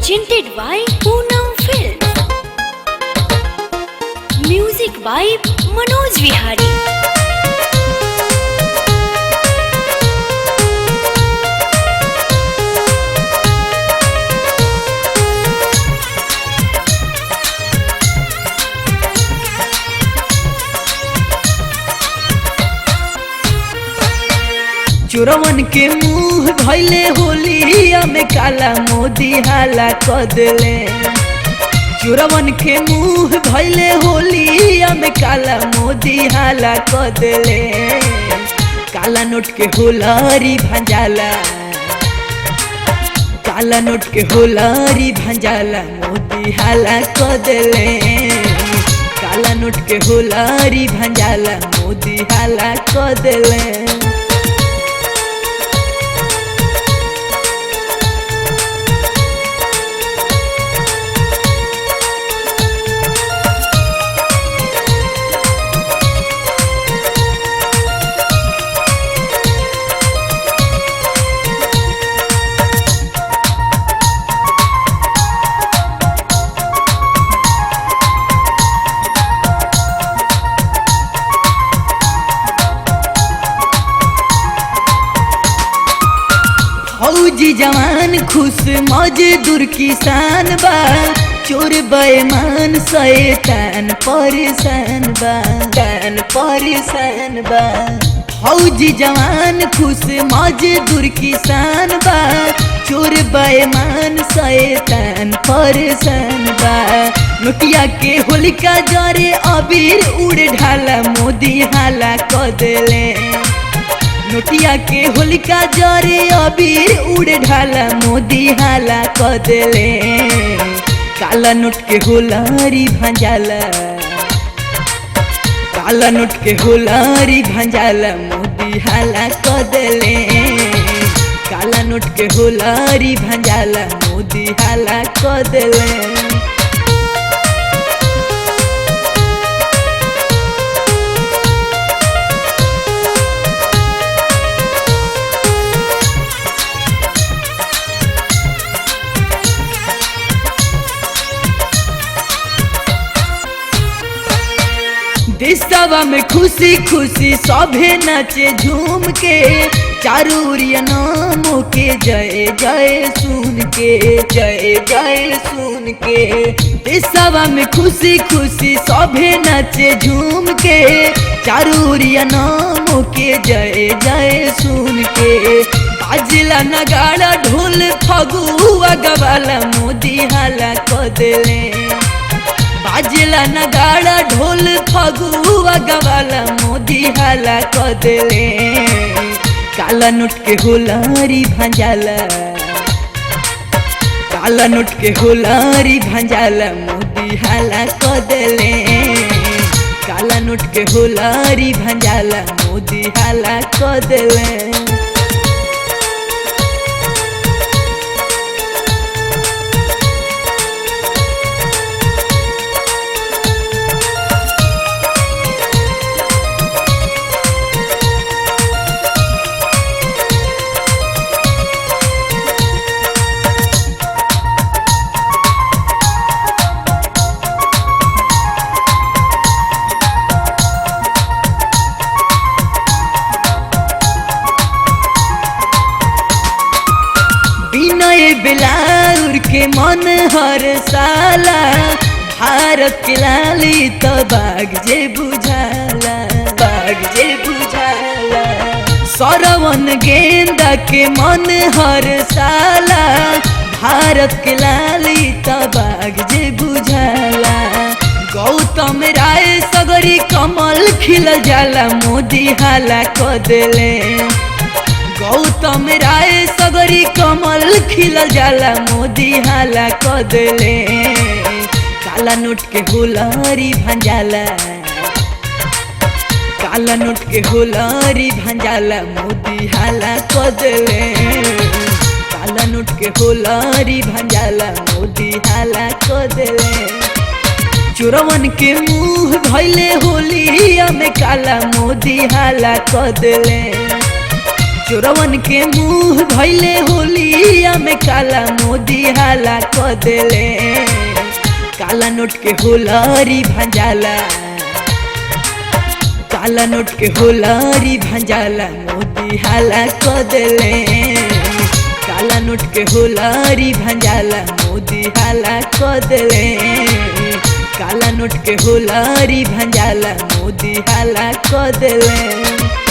presented by Poonam Films. Music by Manoj Vihari. चोरवन के मुंह भइले होलिया में काला मोदी हाला कदले। चोरवन के मुंह भइले होलिया में काला मोदी हाला कदले। काला नोट के होलारी भंजाला, काला नोट के होलारी भंजाला मोदी हाला कदले। काला नोट के होलारी भंजाला मोदी हाला कदले। फौजी जवान खुश मजदूर किसान बा। चोर बेईमान शैतान परेशान बा, तान परेशान बा। फौजी जवान खुश मजदूर किसान बा। चोर बेईमान शैतान परेशान बा। नोटिया के होलिका जरे अबीर उड़ ढाला मोदी हाला कदले। नोटिया के होलिका जरे अबीर उड़ ढाला मोदी हाला कदले। काला नोट के होलारी भंजाला, काला नोट के होलारी भंजाला मोदी हाला कदले। काला नोट के होलारी भंजाला मोदी हाला कदले। देशवा में खुशी खुशी सभे नाचे झूम के। चारूरिया नामों के जय जय सुन के, जय जय सुन के। देशवा में खुशी खुशी सभे नाचे झूम के। चारूरिया नामों के जय जय सुन के। बाजला नगाड़ा ढोल फगुआ गवाला मोदी हाला कदले। बाजला नगाड़ा ढोल फगुआ गवाला मोदी हाला कदले। काला नोट के होलारी भंजाला, काला नोट के होलारी भंजाला मोदी हाला कदले। काला नोट के होलारी भंजाला मोदी हाला कदले। बिलाउर के मन हर साला। भारत के लाली तो बाग जे बुझाला, बाग जे बुझाला। सरवन गेंदा के मन हर साला। भारत के लाली तो बाग जे बुझाला। गौतम राय सगरी कमल खिल जाला मोदी हाला कदले। गौतम राय सगरी कमल खिल जाला मोदी हाला कदले। काला नोट के होलारी भंजाला, काला नोट के होलारी भंजाला मोदी हाला कदले। काला नोट के होलारी भंजाला मोदी हाला कदले। चोरवन के मुंह भइले होलिया में काला मोदी हाला कदले। चोरवन के मुंह भैले होलिया में काला मोदी हाला क देले काला नोट के होलारी भंजाला काला नोट के होलारी भंजाला मोदी हाला क देले काला नोट के होलारी भंजाला मोदी हाला क देले काला नोट के होलारी भंजाला मोदी हाला क देले।